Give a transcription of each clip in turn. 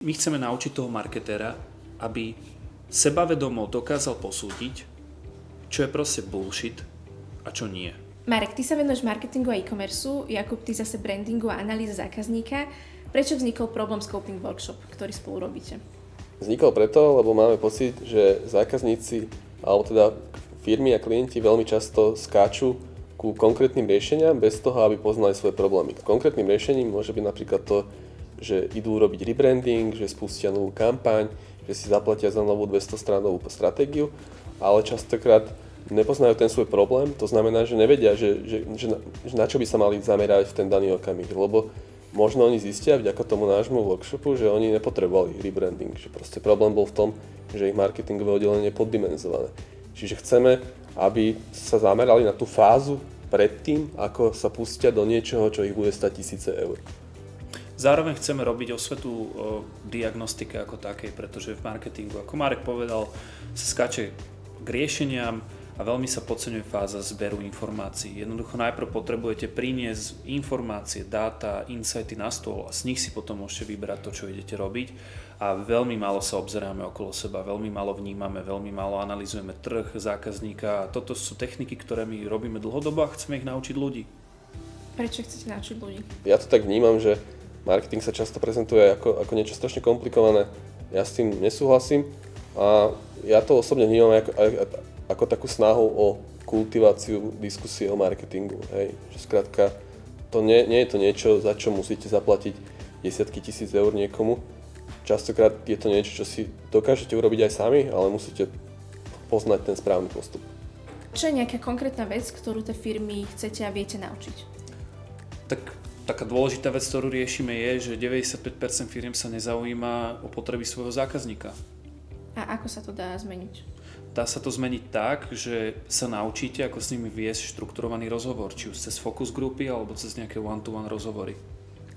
My chceme naučiť toho marketéra, aby sebavedomo dokázal posúdiť, čo je proste bullshit a čo nie. Marek, ty sa venuješ marketingu a e-commerceu, Jakub, ty zase brandingu a analýze zákazníka. Prečo vznikol Problem Scoping Workshop, ktorý spolu robíte? Vznikol preto, lebo máme pocit, že zákazníci, alebo teda firmy a klienti veľmi často skáču ku konkrétnym riešeniam bez toho, aby poznali svoje problémy. Konkrétnym riešením môže byť napríklad to, že idú robiť rebranding, že spustia novú kampaň, že si zaplatia za novú 200-stranovú stratégiu, ale častokrát nepoznajú ten svoj problém, to znamená, že nevedia, že na čo by sa mali zamerať v ten daný okamih, lebo možno oni zistia vďaka tomu nášmu workshopu, že oni nepotrebovali rebranding, že proste problém bol v tom, že ich marketingové oddelenie je poddimenzované. Čiže chceme, aby sa zamerali na tú fázu predtým, ako sa pustia do niečoho, čo ich bude stať tisíce eur. Zároveň chceme robiť osvetu o diagnostike ako takej, pretože v marketingu, ako Marek povedal, sa skáče k riešeniam a veľmi sa podceňuje fáza zberu informácií. Jednoducho najprv potrebujete priniesť informácie, dáta, insighty na stôl a z nich si potom môžete vybrať to, čo idete robiť. A veľmi málo sa obzeráme okolo seba, veľmi málo vnímame, veľmi málo analyzujeme trh, zákazníka. A toto sú techniky, ktoré my robíme dlhodobo a chceme ich naučiť ľudí. Prečo chcete naučiť ľudí? Ja to tak vnímam, že marketing sa často prezentuje ako niečo strašne komplikované. Ja s tým nesúhlasím a ja to osobne vnímam ako takú snahu o kultiváciu diskusie o marketingu. Hej. Že skrátka, to nie je to niečo, za čo musíte zaplatiť desiatky tisíc eur niekomu. Častokrát je to niečo, čo si dokážete urobiť aj sami, ale musíte poznať ten správny postup. Čo je nejaká konkrétna vec, ktorú tie firmy chcete a viete naučiť? Tak taká dôležitá vec, ktorú riešime je, že 95% firiem sa nezaujíma o potreby svojho zákazníka. A ako sa to dá zmeniť? Dá sa to zmeniť tak, že sa naučíte, ako s nimi viesť štrukturovaný rozhovor, či už cez focus grupy alebo cez nejaké one-to-one rozhovory.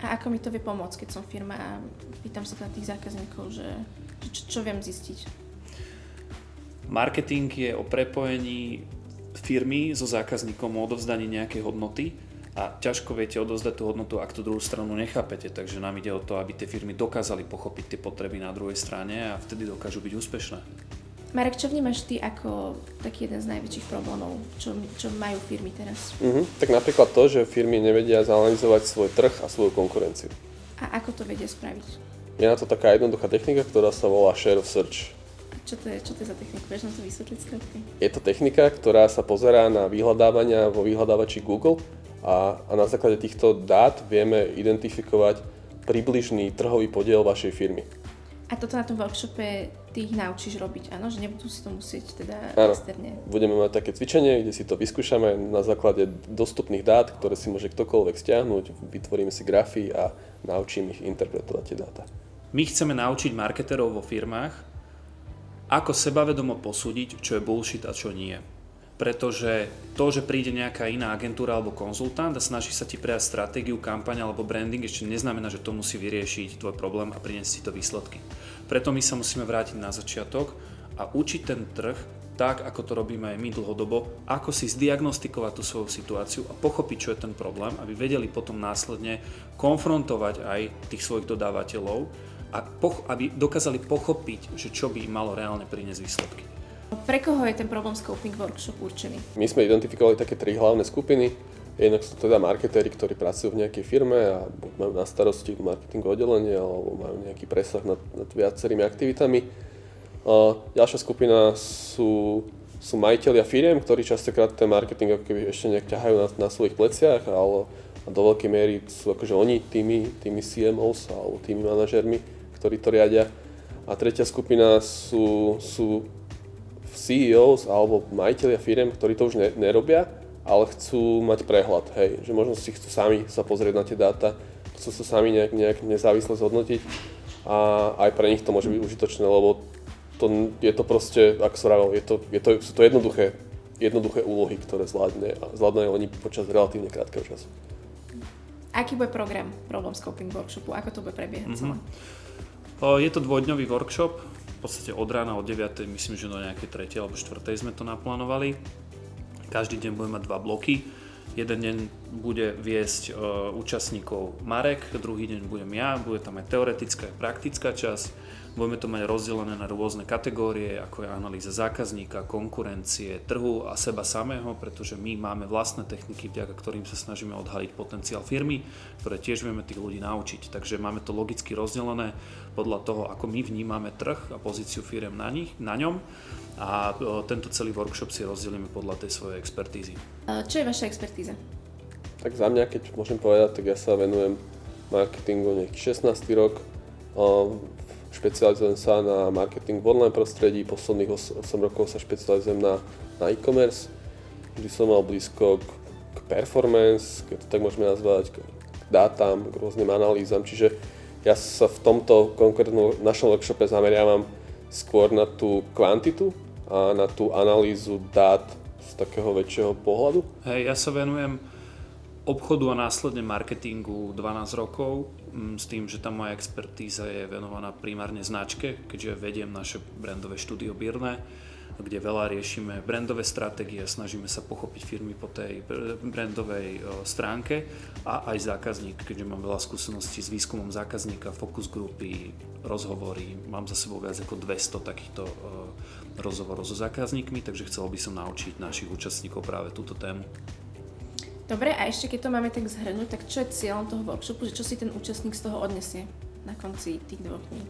A ako mi to vie pomôcť, keď som firma a pýtam sa tých zákazníkov, že čo viem zistiť? Marketing je o prepojení firmy so zákazníkom, o odovzdaní nejakej hodnoty a ťažko viete odovzdať tú hodnotu, ak tú druhú stranu nechápete. Takže nám ide o to, aby tie firmy dokázali pochopiť tie potreby na druhej strane a vtedy dokážu byť úspešné. Marek, čo vnímaš ty ako taký jeden z najväčších problémov, čo majú firmy teraz? Tak napríklad to, že firmy nevedia zanalizovať svoj trh a svoju konkurenciu. A ako to vedia spraviť? Je na to taká jednoduchá technika, ktorá sa volá Share of Search. Čo to je za techniku? Vieš nám to vysvetliť skratky? Je to technika, ktorá sa pozerá na vyhľadávania vo vyhľadávači Google a na základe týchto dát vieme identifikovať približný trhový podiel vašej firmy. A toto na tom workshope ty ich naučíš robiť, áno? Že nebudú si to musieť teda externe? Budeme mať také cvičenie, kde si to vyskúšame na základe dostupných dát, ktoré si môže ktokoľvek stiahnuť, vytvoríme si grafy a naučím ich interpretovať tie dáta. My chceme naučiť marketerov vo firmách, ako sebavedomo posúdiť, čo je bullshit a čo nie. Pretože to, že príde nejaká iná agentúra alebo konzultant a snaží sa ti prejsť stratégiu, kampaň alebo branding, ešte neznamená, že to musí vyriešiť tvoj problém a priniesť si to výsledky. Preto my sa musíme vrátiť na začiatok a učiť ten trh tak, ako to robíme aj my dlhodobo, ako si zdiagnostikovať tú svoju situáciu a pochopiť, čo je ten problém, aby vedeli potom následne konfrontovať aj tých svojich dodávateľov a aby dokázali pochopiť, že čo by im malo reálne priniesť výsledky. Pre koho je ten Problem Scoping Workshop určený? My sme identifikovali také 3 hlavné skupiny. Jednak sú teda marketéri, ktorí pracujú v nejakej firme a majú na starosti marketingové oddelenie alebo majú nejaký presah nad viacerými aktivitami. Ďalšia skupina sú majitelia firiem, ktorí častokrát ten marketing ako keby ešte nejak ťahajú na svojich pleciach, ale do veľkej miery sú akože oni tými CMOs alebo tými manažermi, ktorí to riadia. A tretia skupina sú CEOs alebo majitelia firiem, ktorí to už nerobia, ale chcú mať prehľad, hej, že možno si chcú sami sa pozrieť na tie dáta, chcú sa sami nejak nezávisle zhodnotiť a aj pre nich to môže byť užitočné, lebo je to proste, ako som hovoril, sú to jednoduché úlohy, ktoré zvládne oni počas relatívne krátkeho času. Aký bude program Problem Scoping Workshopu? Ako to bude prebiehať celé? Je to dvojdňový workshop, v podstate od rána od 9, myslím, že do nejakej 3. alebo 4. sme to naplánovali. Každý deň budeme mať 2 bloky. Jeden deň bude viesť účastníkov Marek, druhý deň budem ja, bude tam aj teoretická a praktická časť. Budeme to mať rozdelené na rôzne kategórie, ako je analýza zákazníka, konkurencie, trhu a seba samého, pretože my máme vlastné techniky, vďaka ktorým sa snažíme odhaliť potenciál firmy, ktoré tiež vieme tých ľudí naučiť. Takže máme to logicky rozdelené podľa toho, ako my vnímame trh a pozíciu firiem na ňom. A tento celý workshop si rozdelíme podľa tej svojej expertízy. Čo je vaša expertíza? Tak za mňa, keď môžem povedať, tak ja sa venujem marketingu nejaký 16. rok. Špecializujem sa na marketing v online prostredí, posledných 8 rokov sa špecializujem na e-commerce. Vždy som mal blízko k performance, keď to tak môžeme nazvať, k dátam, k rôznym analýzam. Čiže ja sa v tomto konkrétnom našom workshope zameriavam skôr na tú kvantitu a na tú analýzu dát z takého väčšieho pohľadu. Hej, ja sa venujem obchodu a následne marketingu 12 rokov, s tým, že tá moja expertíza je venovaná primárne značke, keďže vediem naše brandové štúdio Birne, kde veľa riešime brandové stratégie a snažíme sa pochopiť firmy po tej brandovej stránke a aj zákazník, keďže mám veľa skúseností s výskumom zákazníka, focus grupy, rozhovory, mám za sebou viac ako 200 takýchto rozhovorov so zákazníkmi, takže chcel by som naučiť našich účastníkov práve túto tému. Dobre, a ešte keď to máme tak zhrnúť, tak čo je cieľom toho workshopu, že čo si ten účastník z toho odnesie na konci tých 2 dní?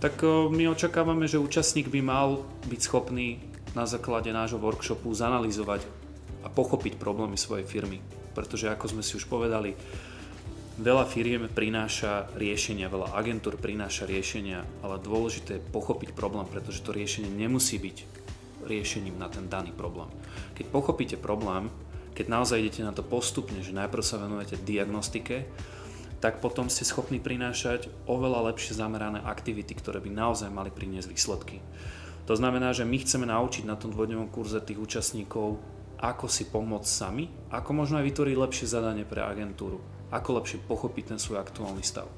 Tak my očakávame, že účastník by mal byť schopný na základe nášho workshopu zanalyzovať a pochopiť problémy svojej firmy. Pretože ako sme si už povedali, veľa firiem prináša riešenia, veľa agentúr prináša riešenia, ale dôležité je pochopiť problém, pretože to riešenie nemusí byť riešením na ten daný problém. Keď pochopíte problém, keď naozaj idete na to postupne, že najprv sa venujete diagnostike, tak potom ste schopní prinášať oveľa lepšie zamerané aktivity, ktoré by naozaj mali priniesť výsledky. To znamená, že my chceme naučiť na tom 2-dňovom kurze tých účastníkov, ako si pomôcť sami, ako možno aj vytvoriť lepšie zadanie pre agentúru, ako lepšie pochopiť ten svoj aktuálny stav.